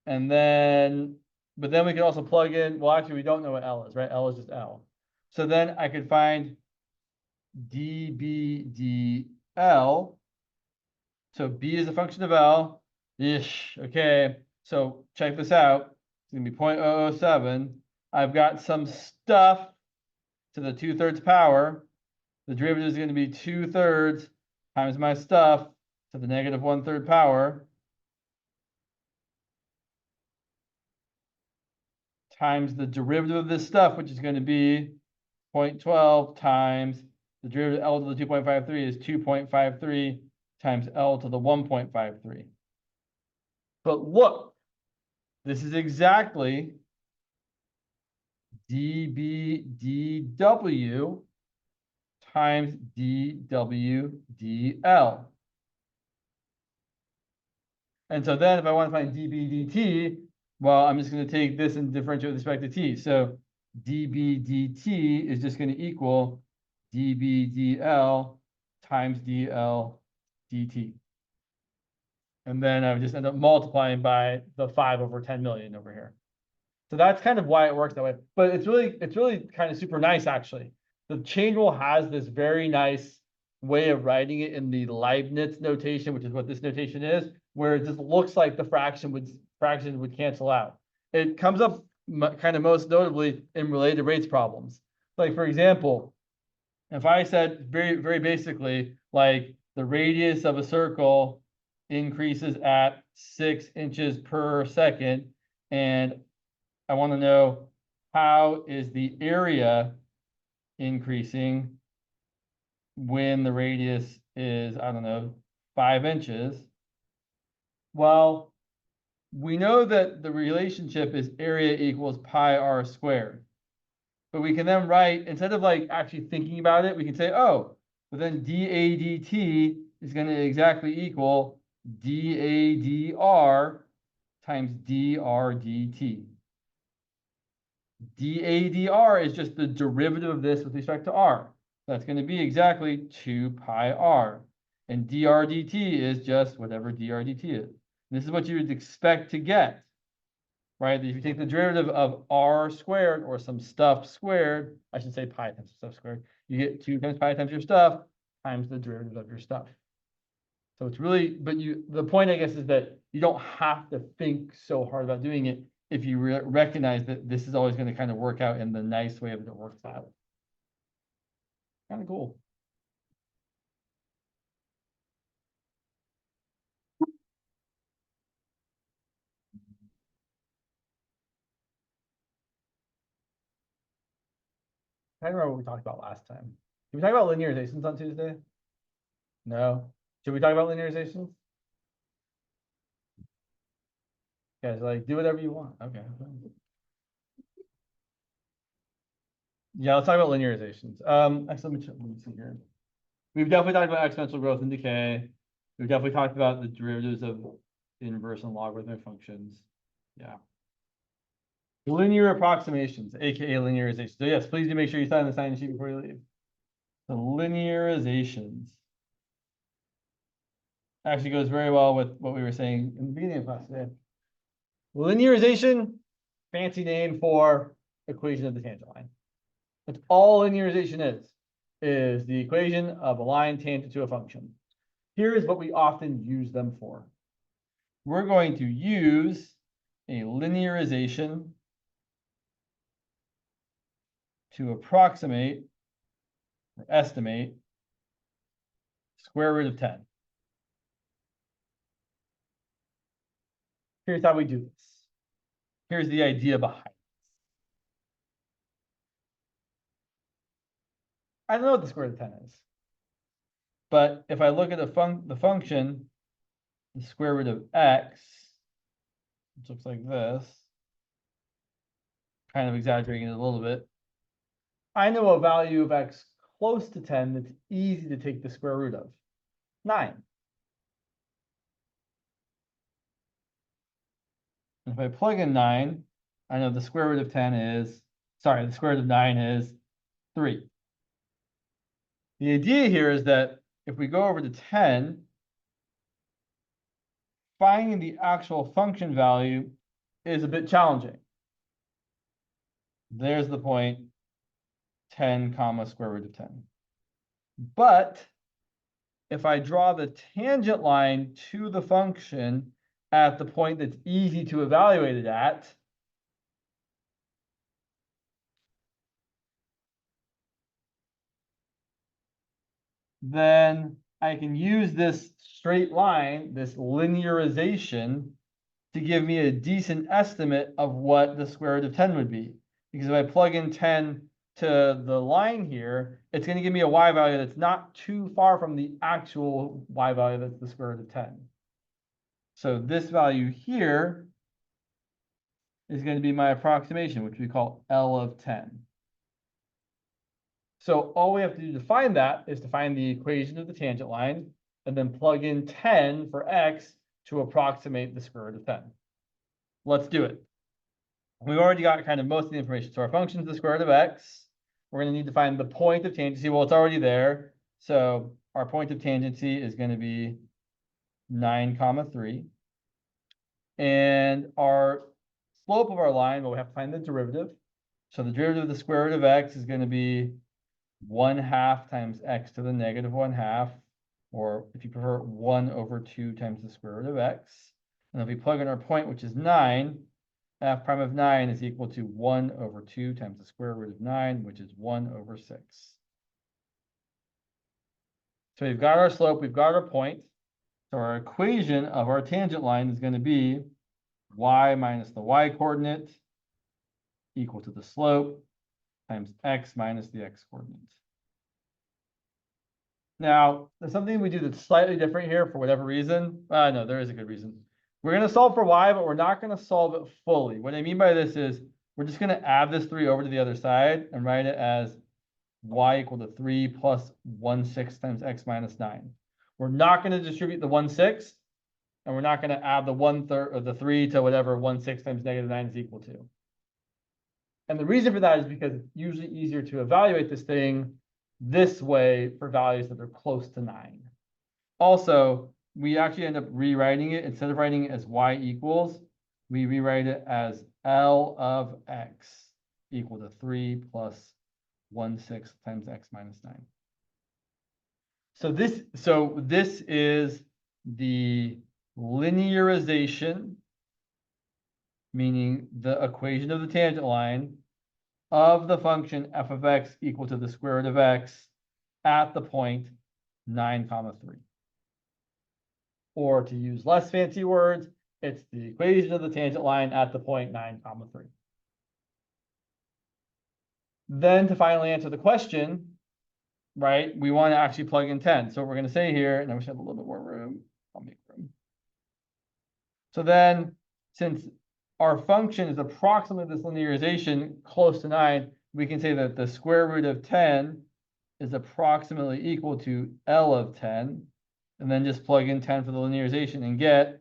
S1: And then, but then we could also plug in, well, actually, we don't know what L is, right? L is just L. So then I could find dBdL. So B is a function of L. Ish. Okay. So check this out. It's going to be 0.007. I've got some stuff to the 2/3 power. The derivative is going to be 2/3 times my stuff to the negative 1/3 power times the derivative of this stuff, which is going to be 0.12 times the derivative of L to the 2.53 is 2.53 times L to the 1.53. But look, this is exactly dB/dW times dW/dL. And so then if I want to find dB/dt, well, I'm just going to take this and differentiate with respect to t. So dB/dt is just going to equal dB/dL times dL/dt. And then I would just end up multiplying by the 5 over 10 million over here. So that's kind of why it works that way. But it's really kind of super nice, actually. The chain rule has this very nice way of writing it in the Leibniz notation, which is what this notation is, where it just looks like the fractions would cancel out. It comes up kind of most notably in related rates problems. Like, for example, if I said very basically, like the radius of a circle increases at 6 inches per second, and I want to know how is the area increasing when the radius is, I don't know, 5 inches. Well, we know that the relationship is area equals pi r squared. But we can then write, instead of like actually thinking about it, we can say, oh, but then dA dt is going to exactly equal dA dr times dr dt. dA dr is just the derivative of this with respect to r. That's going to be exactly 2 pi r. And dr dt is just whatever dr dt is. And this is what you would expect to get, right? If you take the derivative of r squared or some stuff squared, I should say pi times stuff squared, you get 2 times pi times your stuff times the derivative of your stuff. So it's really, but the point, I guess, is that you don't have to think so hard about doing it if you recognize that this is always going to kind of work out in the nice way that it works out. Kind of cool. I don't remember what we talked about last time. Did we talk about linearizations on Tuesday? No. Should we talk about linearizations? Guys, like, do whatever you want. Okay. Yeah, let's talk about linearizations. Actually, let me see here. We've definitely talked about exponential growth and decay. We've definitely talked about the derivatives of inverse and logarithmic functions. Yeah. Linear approximations, aka linearization. So yes, please do make sure you sign the sign sheet before you leave. The linearizations actually goes very well with what we were saying in the beginning of class today. Linearization, fancy name for equation of the tangent line. That's all linearization is the equation of a line tangent to a function. Here's what we often use them for. We're going to use a linearization to approximate or estimate square root of 10. Here's how we do this. Here's the idea behind it. I don't know what the square root of 10 is. But if I look at the function, the square root of x, which looks like this, kind of exaggerating it a little bit, I know a value of x close to 10 that's easy to take the square root of, 9. And if I plug in 9, I know the square root of 10 is, sorry, the square root of 9 is 3. The idea here is that if we go over to 10, finding the actual function value is a bit challenging. There's the point, 10 comma square root of 10. But if I draw the tangent line to the function at the point that's easy to evaluate it at, then I can use this straight line, this linearization, to give me a decent estimate of what the square root of 10 would be. Because if I plug in 10 to the line here, it's going to give me a y value that's not too far from the actual y value that's the square root of 10. So this value here is going to be my approximation, which we call L of 10. So all we have to do to find that is to find the equation of the tangent line and then plug in 10 for x to approximate the square root of 10. Let's do it. We've already got kind of most of the information. So our function is the square root of x. We're going to need to find the point of tangency. Well, it's already there. So our point of tangency is going to be 9 comma 3. And our slope of our line, well, we have to find the derivative. So the derivative of the square root of x is going to be 1/2 times x to the negative 1/2, or if you prefer, 1/2 times the square root of x. And if we plug in our point, which is 9, f prime of 9 is equal to 1/2 times the square root of 9, which is 1/6. So we've got our slope, we've got our point. So our equation of our tangent line is going to be y minus the y coordinate equal to the slope times x minus the x coordinate. Now, there's something we do that's slightly different here for whatever reason. No, there is a good reason. We're going to solve for y, but we're not going to solve it fully. What I mean by this is we're just going to add this 3 over to the other side and write it as y equal to 3 plus 1/6 times x minus 9. We're not going to distribute the 1/6, and we're not going to add the 1/3 of the 3 to whatever 1/6 times negative 9 is equal to. And the reason for that is because it's usually easier to evaluate this thing this way for values that are close to 9. Also, we actually end up rewriting it. Instead of writing it as y equals, we rewrite it as L of x equal to 3 plus 1/6 times x minus 9. So this is the linearization, meaning the equation of the tangent line of the function f of x equal to the square root of x at the point 9, 3. Or to use less fancy words, it's the equation of the tangent line at the point 9, 3. Then to finally answer the question, right, we want to actually plug in 10. So what we're going to say here, and I wish I had a little bit more room. I'll make room. So then, since our function is approximately this linearization close to 9, we can say that the square root of 10 is approximately equal to L of 10, and then just plug in 10 for the linearization and get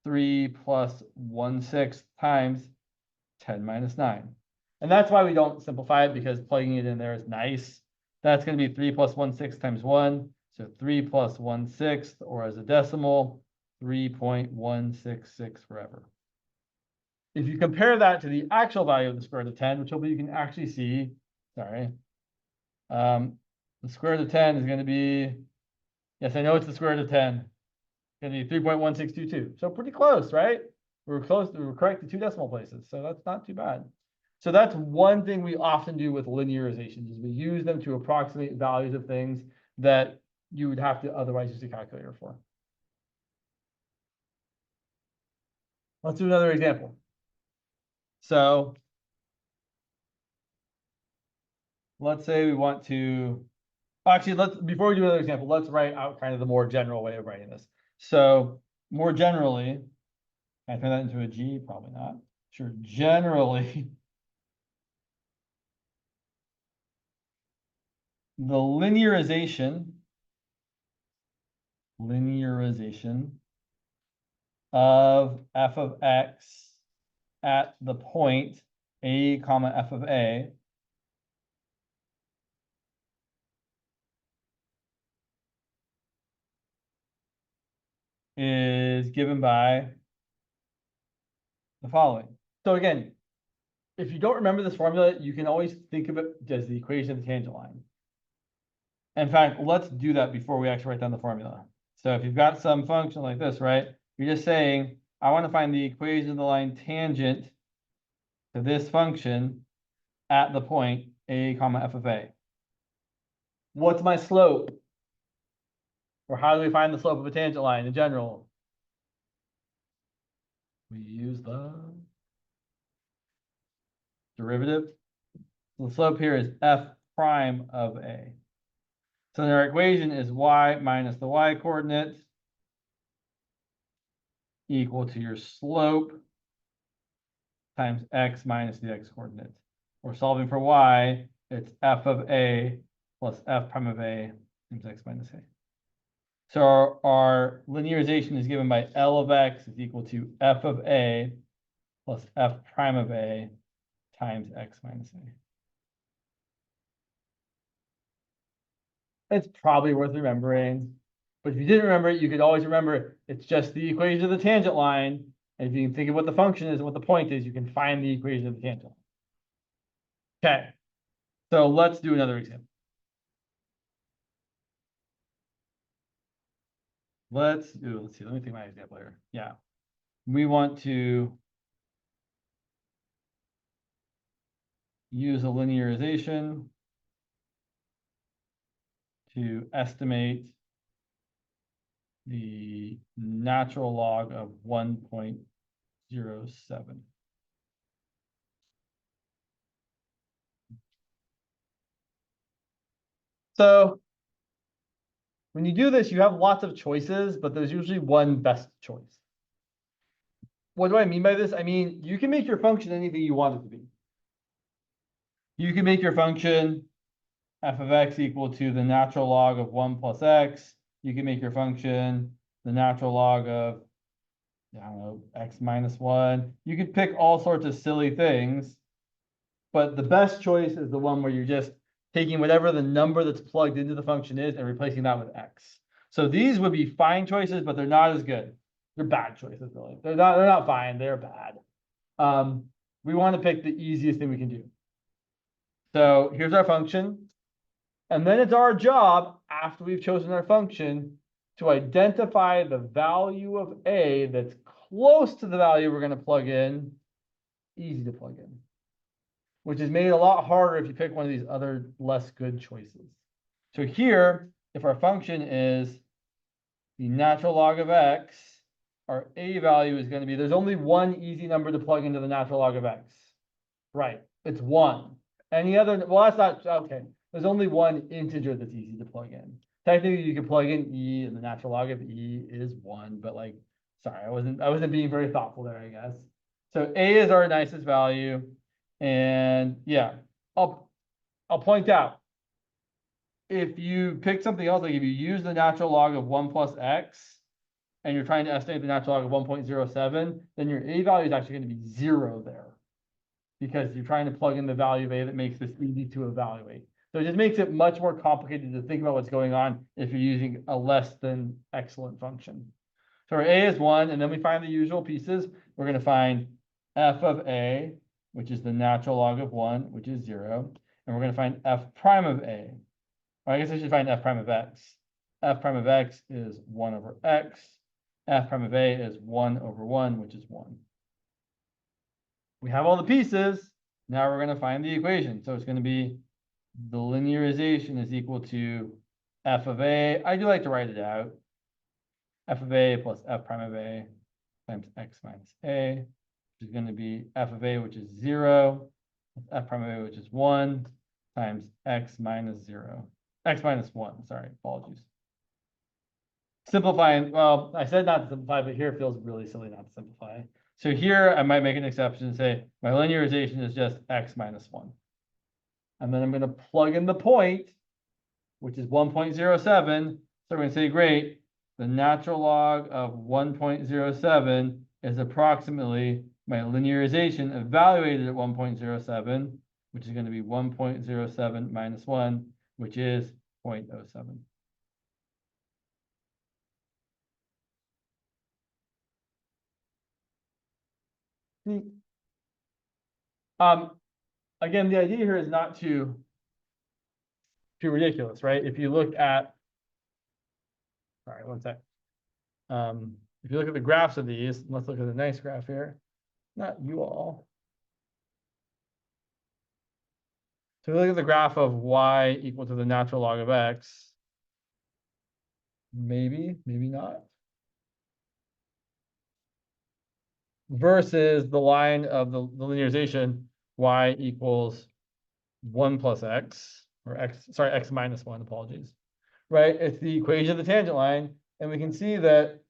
S1: 3 plus 1/6 times 10 minus 9. And that's why we don't simplify it, because plugging it in there is nice. That's going to be 3 plus 1/6 times 1. So 3 plus 1/6, or as a decimal, 3.166 forever. If you compare that to the actual value of the square root of 10, which hopefully you can actually see, sorry, the square root of 10 is going to be, yes, I know it's the square root of 10. It's going to be 3.1622. So pretty close, right? We were correct to 2 decimal places. So that's not too bad. So that's one thing we often do with linearizations, is we use them to approximate values of things that you would have to otherwise use a calculator for. Let's do another example. So let's say we want to, actually, before we do another example, let's write out kind of the more general way of writing this. So more generally, can I turn that into a G? Probably not. Sure, generally, the linearization of f of x at the point a comma f of a is given by the following. So again, if you don't remember this formula, you can always think of it as the equation of the tangent line. In fact, let's do that before we actually write down the formula. So if you've got some function like this, right, you're just saying, I want to find the equation of the line tangent to this function at the point a comma f of a. What's my slope? Or how do we find the slope of a tangent line in general? We use the derivative. The slope here is f prime of a. So our equation is y minus the y coordinate equal to your slope times x minus the x coordinate. We're solving for y, it's f of a plus f prime of a times x minus a. So our linearization is given by L of x is equal to f of a plus f prime of a times x minus a. It's probably worth remembering, but if you didn't remember it, you could always remember it's just the equation of the tangent line. And if you can think of what the function is and what the point is, you can find the equation of the tangent line. Okay, so let's do another example. let's see, let me think my example here. Yeah. We want to use a linearization to estimate the natural log of 1.07. So when you do this, you have lots of choices, but there's usually one best choice. What do I mean by this? I mean, you can make your function anything you want it to be. You can make your function f of x equal to the natural log of 1 plus x. You can make your function the natural log of, I don't know, x minus 1. You could pick all sorts of silly things, but the best choice is the one where you're just taking whatever the number that's plugged into the function is and replacing that with x. So these would be fine choices, but they're not as good. They're bad choices, really. They're not fine, they're bad. We want to pick the easiest thing we can do. So here's our function. And then it's our job, after we've chosen our function, to identify the value of a that's close to the value we're going to plug in, easy to plug in, which is made a lot harder if you pick one of these other less good choices. So here, if our function is the natural log of x, our a value is going to be, there's only one easy number to plug into the natural log of x. Right, it's 1. Any other, well, that's not, okay. There's only one integer that's easy to plug in. Technically, you can plug in e, and the natural log of e is 1, but like, sorry, I wasn't being very thoughtful there, I guess. So a is our nicest value, and yeah, I'll point out, if you pick something else, like if you use the natural log of 1 plus x, and you're trying to estimate the natural log of 1.07, then your a value is actually going to be 0 there, because you're trying to plug in the value of a that makes this easy to evaluate. So it just makes it much more complicated to think about what's going on if you're using a less than excellent function. So our a is 1, and then we find the usual pieces. We're going to find f of a, which is the natural log of 1, which is 0. And we're going to find f prime of a. Or I guess I should find f prime of x. F prime of x is 1 over x. F prime of a is 1 over 1, which is 1. We have all the pieces. Now we're going to find the equation. So it's going to be the linearization is equal to f of a. I do like to write it out. F of a plus f prime of a times x minus a, which is going to be f of a, which is 0, plus f prime of a, which is 1, times x minus 0. X minus 1, sorry, apologies. Simplifying, well, I said not to simplify, but here it feels really silly not to simplify. So here I might make an exception and say my linearization is just x minus 1. And then I'm going to plug in the point, which is 1.07. So we're going to say, great, the natural log of 1.07 is approximately my linearization evaluated at 1.07, which is going to be 1.07 minus 1, which is 0.07. Again, the idea here is not too ridiculous, right? If you look at, sorry, one sec. If you look at the graphs of these, let's look at the nice graph here. Not you all. So if we look at the graph of y equal to the natural log of x, maybe not. Versus the line of the linearization, y equals 1 plus x, or x minus 1, apologies. Right? It's the equation of the tangent line, and we can see that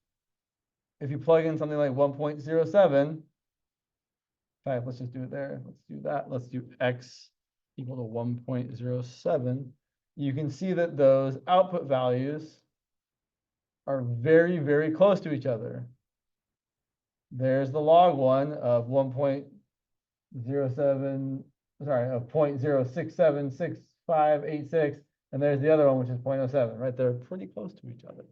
S1: if you plug in something like 1.07, in fact, let's just do it there. Let's do that. Let's do x equal to 1.07. You can see that those output values are very, very close to each other. There's the log one of 1.07, sorry, of 0.0676586, and there's the other one, which is 0.07, right? They're pretty close to each other.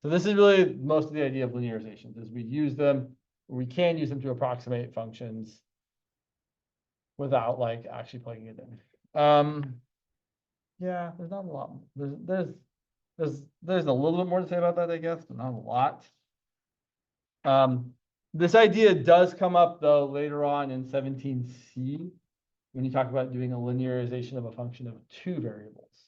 S1: So this is really most of the idea of linearizations, is we use them, we can use them to approximate functions without like actually plugging it in. Yeah, there's not a lot. There's There's a little bit more to say about that, I guess, but not a lot. This idea does come up though later on in 17C when you talk about doing a linearization of a function of two variables.